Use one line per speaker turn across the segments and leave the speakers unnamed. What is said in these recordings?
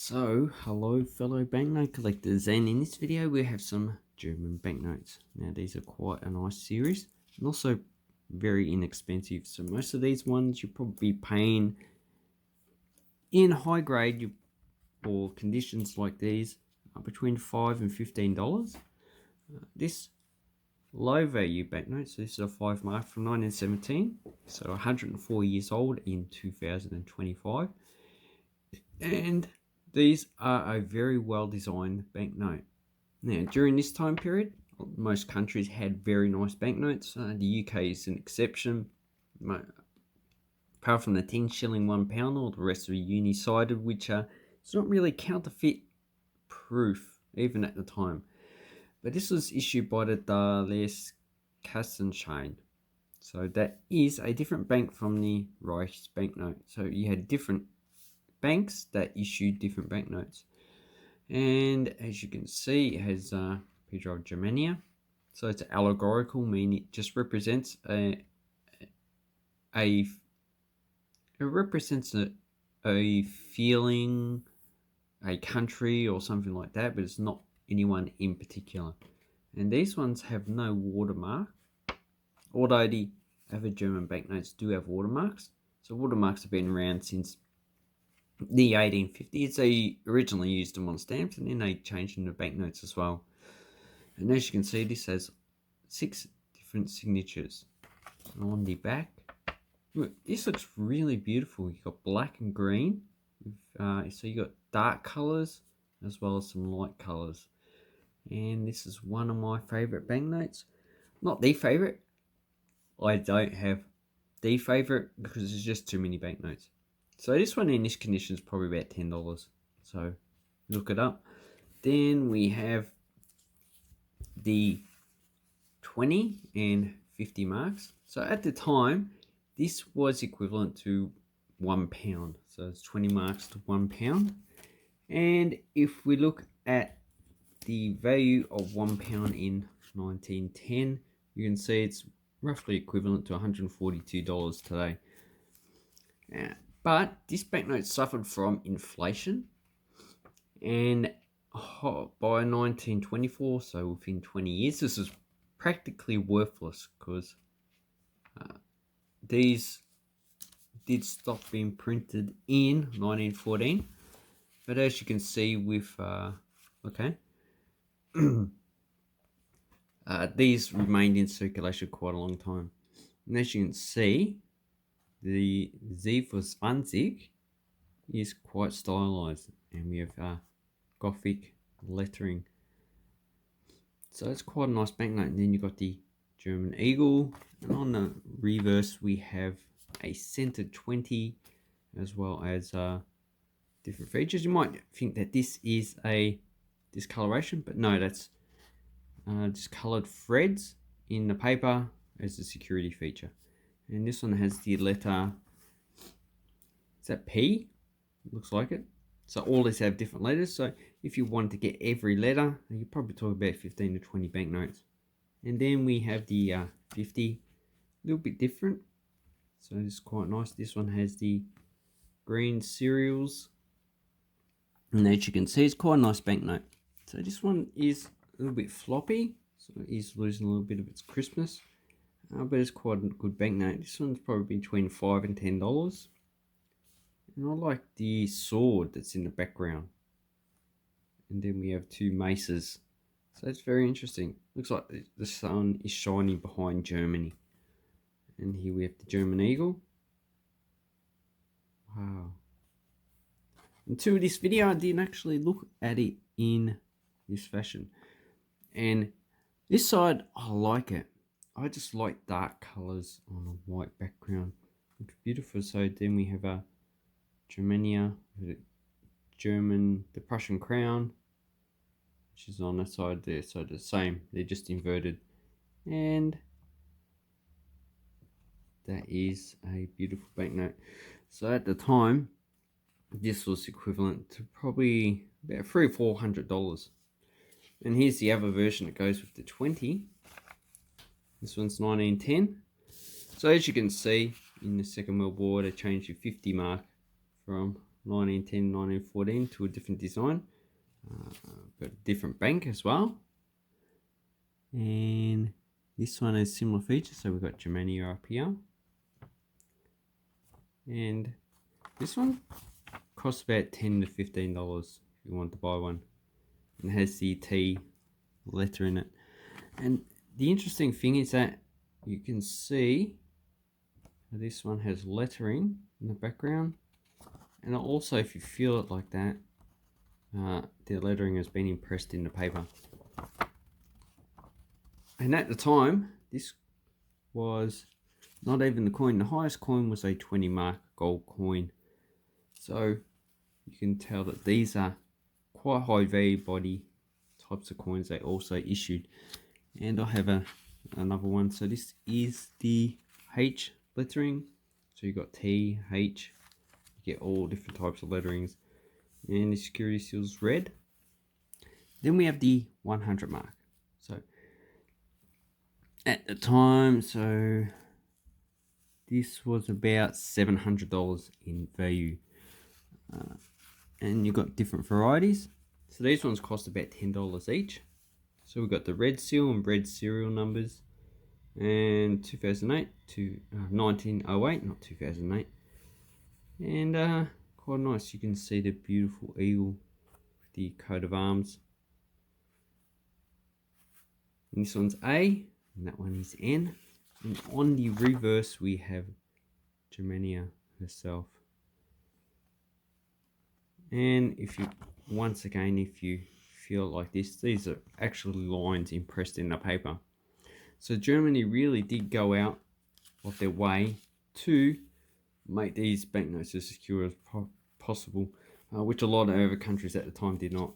So, hello fellow banknote collectors, and in this video we have some German banknotes. Now these are quite a nice series and also very inexpensive. So most of these ones you'll probably be paying in high grade for conditions like these between $5 and $15. This low value banknote, so this is a 5 mark from 1917, so 104 years old in 2025. And these are a very well designed banknote. Now, during this time period, most countries had very nice banknotes. The UK is an exception. Apart from the 10 shilling £1, all the rest are uni-sided, which it's not really counterfeit proof, even at the time. But this was issued by the Darles Kassenschein. So that is a different bank from the Reichs banknote. So you had different banks that issued different banknotes. And as you can see, it has a picture of Germania. So it's allegorical, meaning it just represents a feeling, a country or something like that, but it's not anyone in particular. And these ones have no watermark, although the other German banknotes do have watermarks. So watermarks have been around since the 1850s. They originally used them on stamps and then they changed them to banknotes as well. And as you can see, this has 6 different signatures. And on the back, look, this looks really beautiful. You've got black and green. So you got dark colors as well as some light colors. And this is one of my favorite banknotes. Not the favorite. I don't have the favorite because there's just too many banknotes. So this one in this condition is probably about $10. So look it up. Then we have the 20 and 50 marks. So at the time, this was equivalent to £1. So it's 20 marks to £1. And if we look at the value of £1 in 1910, you can see it's roughly equivalent to $142 today. But this banknote suffered from inflation, and by 1924, so within 20 years, this is practically worthless because these did stop being printed in 1914. But as you can see with, these remained in circulation quite a long time. And as you can see, the Z for 20 is quite stylized, and we have Gothic lettering. So it's quite a nice banknote. And then you've got the German eagle, and on the reverse we have a centered 20 as well as different features. You might think that this is a discoloration, but no, that's discolored threads in the paper as a security feature. And this one has the letter, is that P? Looks like it. So all these have different letters. So if you wanted to get every letter, you probably talk about 15 to 20 banknotes. And then we have the 50, a little bit different. So this is quite nice. This one has the green cereals. And as you can see, it's quite a nice banknote. So this one is a little bit floppy. So it is losing a little bit of its crispness. But it's quite a good banknote. This one's probably between $5 and $10. And I like the sword that's in the background. And then we have 2 maces. So it's very interesting. Looks like the sun is shining behind Germany. And here we have the German eagle. Wow. Until this video, I didn't actually look at it in this fashion. And this side, I like it. I just like dark colors on a white background. It's beautiful. So then we have a Germania, the Prussian crown, which is on the side there. So the same, they're just inverted. And that is a beautiful banknote. So at the time, this was equivalent to probably about $300 or $400. And here's the other version that goes with the 20. This one's 1910. So as you can see, in the Second World War, they changed the 50 mark from 1910, 1914 to a different design, but a different bank as well. And this one has similar features, so we've got Germania up here. And this one costs about $10 to $15 if you want to buy one. And it has the T letter in it. And the interesting thing is that you can see this one has lettering in the background. And also, if you feel it like that, the lettering has been impressed in the paper. And at the time, this was not even the coin. The highest coin was a 20 mark gold coin. So you can tell that these are quite high value body types of coins they also issued. And I have another one. So this is the H lettering. So you've got T, H, you get all different types of letterings. And the security seal's red. Then we have the 100 mark. So at the time, so this was about $700 in value. And you've got different varieties. So these ones cost about $10 each. So we've got the red seal and red serial numbers. And 2008 to 1908, not 2008. And quite nice. You can see the beautiful eagle with the coat of arms. And this one's A, and that one is N. And on the reverse, we have Germania herself. And if you, once again, if you feel like this, these are actually lines impressed in the paper. So Germany really did go out of their way to make these banknotes as secure as possible, which a lot of other countries at the time did not.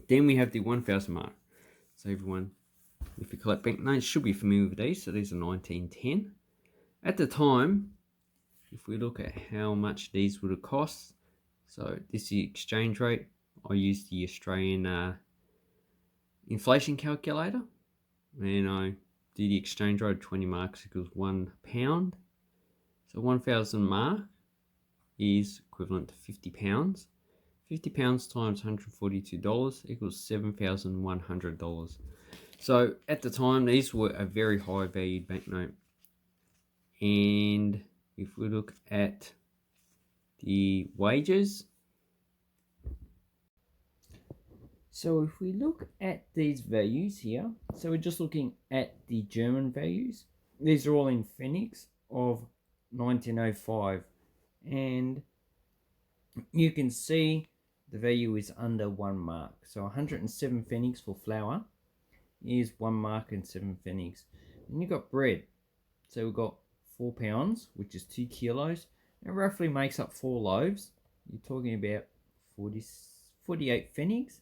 Then we have the 1000 mark. So everyone, if you collect banknotes, should be familiar with these. So these are 1910. At the time, if we look at how much these would have cost, so this is the exchange rate. I used the Australian inflation calculator, and I do the exchange rate of 20 marks equals £1. So 1000 mark is equivalent to £50. £50 times $142 equals $7,100. So at the time, these were a very high valued banknote. And if we look at the wages, so if we look at these values here, so we're just looking at the German values. These are all in Pfennigs of 1905, and you can see the value is under 1 mark. So 107 Pfennigs for flour is 1 mark and 7 Pfennigs. And you've got bread. So we've got 4 pounds, which is 2 kilos. It roughly makes up 4 loaves. You're talking about 48 Pfennigs.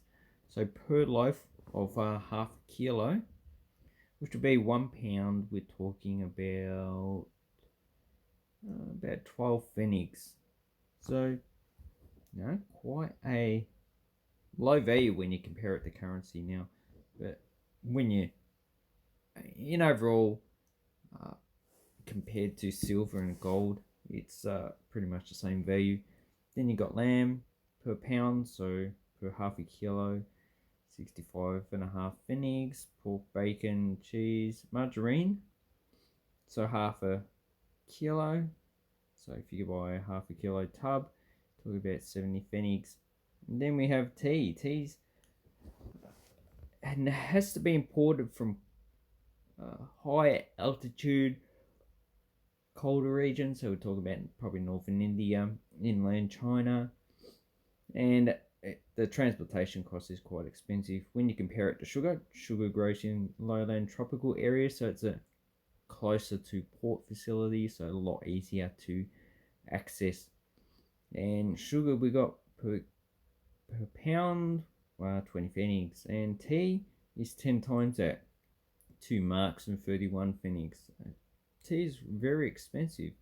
So per loaf of half a kilo, which would be 1 pound, we're talking about 12 Pfennigs. So, you know, quite a low value when you compare it to currency now. But when you, in overall, compared to silver and gold, it's pretty much the same value. Then you got lamb per pound, so per half a kilo, 65.5 Pfennigs. Pork, bacon, cheese, margarine, so half a kilo. So if you buy a half a kilo tub, talk about 70 Pfennigs. And then we have tea. Tea's and it has to be imported from high altitude, colder regions. So we're talking about probably northern India, inland China, and the transportation cost is quite expensive when you compare it to sugar. Sugar grows in lowland tropical areas, so it's a closer to port facilities, so a lot easier to access. And sugar we got per pound, 20 Pfennigs, and tea is 10 times that, 2 marks and 31 Pfennigs. Tea is very expensive,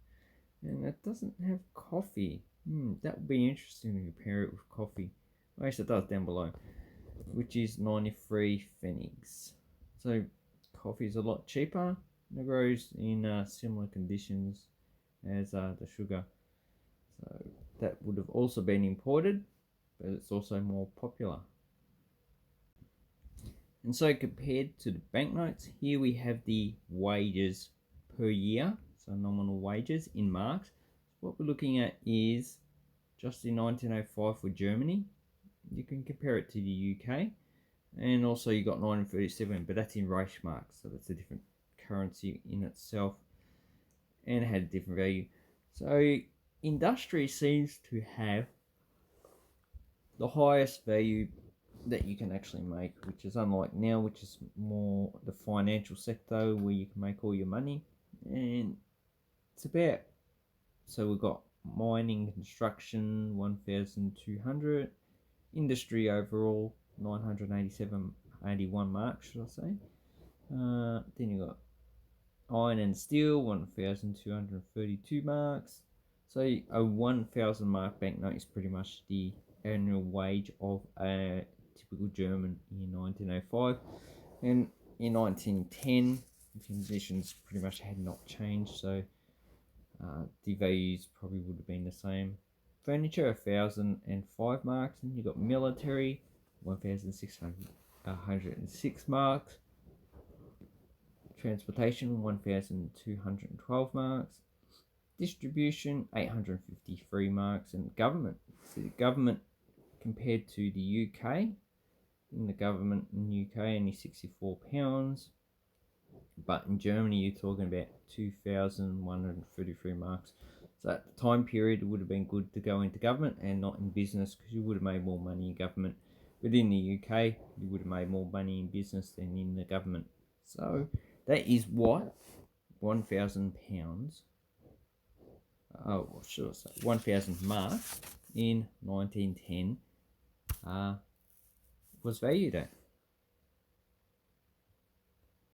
and it doesn't have coffee. That would be interesting to compare it with coffee. Well, actually, it does down below, which is 93 Pfennigs. So coffee is a lot cheaper. It grows in similar conditions as the sugar. So
that would have also been imported, but it's also more popular. And so compared to the banknotes, here we have the wages per year, so nominal wages in marks. What we're looking at is just in 1905 for Germany. You can compare it to the UK, and also you got 1937, but that's in Reichsmarks, so that's a different currency in itself, and it had a different value. So industry seems to have the highest value that you can actually make, which is unlike now, which is more the financial sector where you can make all your money. And it's about, so we've got mining, construction, 1,200, industry overall, 987.81 marks, should I say. Then you got iron and steel, 1,232 marks. So a 1,000 mark banknote is pretty much the annual wage of a typical German in 1905. And in 1910, the conditions pretty much had not changed, so the values probably would have been the same. Furniture, 1,005 marks, and you got military, 1,606 marks. Transportation, 1,212 marks. Distribution, 853 marks. And government, so the government compared to the UK, in the government in the UK only £64, but in Germany you're talking about 2,133 marks. So at the time period it would have been good to go into government and not in business, because you would have made more money in government. But in the UK you would have made more money in business than in the government. So that is what £1,000, what should I say, 1,000 marks in 1910 was valued at.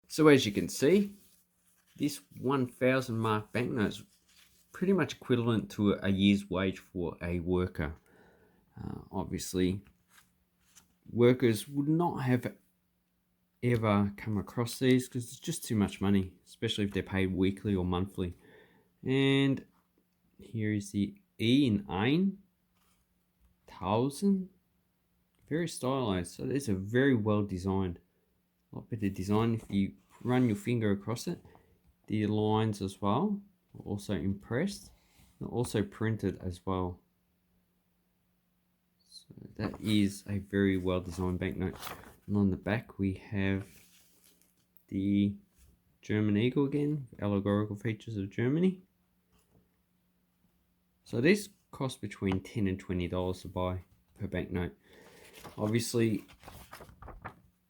So as you can see, this 1,000 mark banknote is pretty much equivalent to a year's wage for a worker. Obviously, workers would not have ever come across these because it's just too much money, especially if they're paid weekly or monthly. And here is the E in ein, 1,000, very stylized. So these are very well designed. A lot better design if you run your finger across it. The lines as well are also impressed. They're also printed as well. So that is a very well designed banknote. And on the back we have the German eagle again, allegorical features of Germany. So these cost between $10 and $20 to buy per banknote. Obviously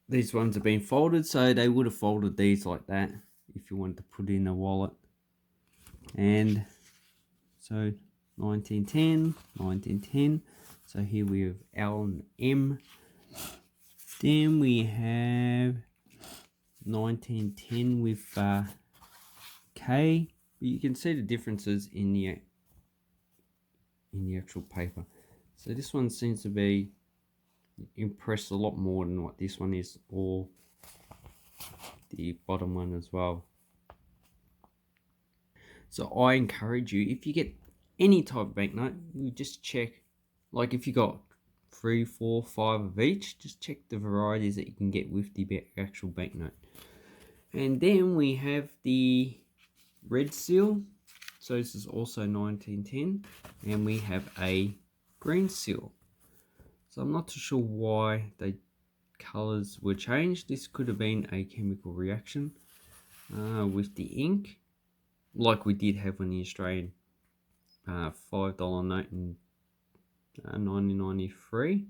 these ones have been folded, so they would have folded these like that if you wanted to put in a wallet. And so 1910, 1910. So here we have L and M. Then we have 1910 with K. But you can see the differences in the actual paper. So this one seems to be impressed a lot more than what this one is, or the bottom one as well. So I encourage you, if you get any type of banknote, you just check, like if you got 3, 4, 5 of each, just check the varieties that you can get with the actual banknote. And then we have the red seal. So this is also 1910, and we have a green seal. So I'm not too sure why the colors were changed. This could have been a chemical reaction with the ink, like we did have on the Australian $5 note in 1993,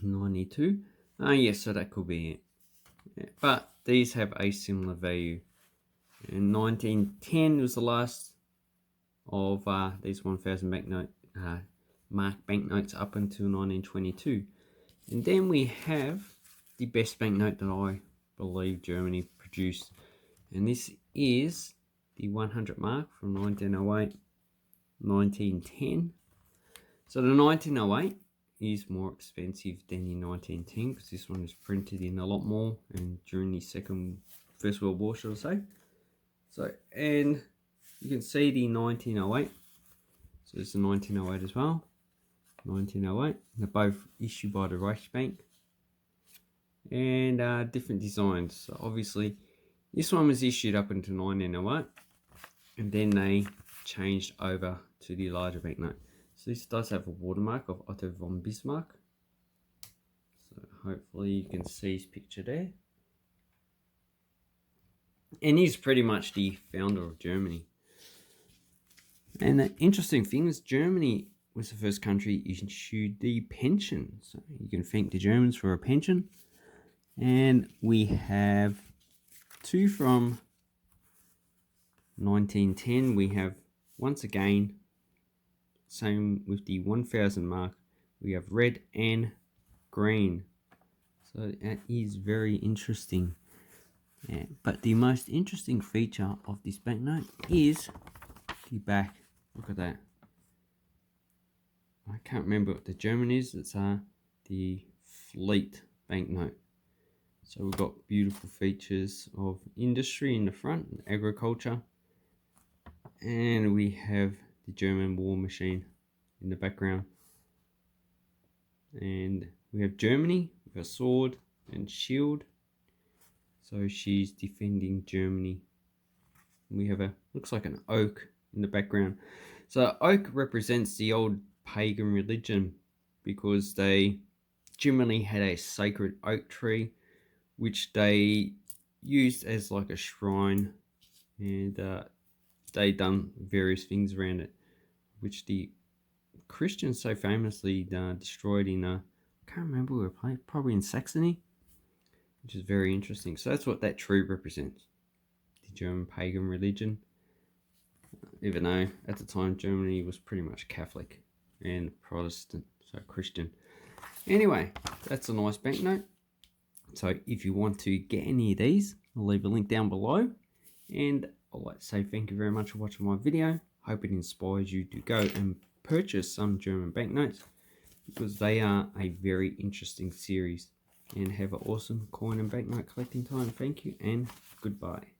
92. Yes, so that could be it. Yeah, but these have a similar value. In 1910 was the last of these 1,000 mark banknotes up until 1922. And then we have the best banknote that I believe Germany produced. And this is the 100 mark from 1908, 1910. So the 1908 is more expensive than the 1910 because this one was printed in a lot more and during the First World War, should I say. So, and you can see the 1908. So this is 1908 as well. 1908. They're both issued by the Reichsbank. And different designs. So obviously, this one was issued up until 1908. And then they changed over to the larger banknote. So this does have a watermark of Otto von Bismarck. So hopefully you can see his picture there. And he's pretty much the founder of Germany. And the interesting thing is Germany was the first country issued the pension. So you can thank the Germans for a pension. And we have two from 1910. We have, once again, same with the 1000 mark, we have red and green. So that is very interesting. Yeah, but the most interesting feature of this banknote is the back. Look at that. I can't remember what the German is. It's the Fleet banknote. So we've got beautiful features of industry in the front, agriculture. And we have the German war machine in the background. And we have Germany with a sword and shield. So she's defending Germany. We have looks like an oak in the background. So oak represents the old pagan religion because they generally had a sacred oak tree which they used as like a shrine, and they done various things around it, which the Christians so famously destroyed in I can't remember where we probably in Saxony, which is very interesting. So that's what that tree represents, the German pagan religion, even though at the time Germany was pretty much Catholic and Protestant, so Christian. Anyway, that's a nice banknote. So if you want to get any of these, I'll leave a link down below. And I'd like to say thank you very much for watching my video. Hope it inspires you to go and purchase some German banknotes, because they are a very interesting series. And have an awesome coin and banknote collecting time. Thank you and goodbye.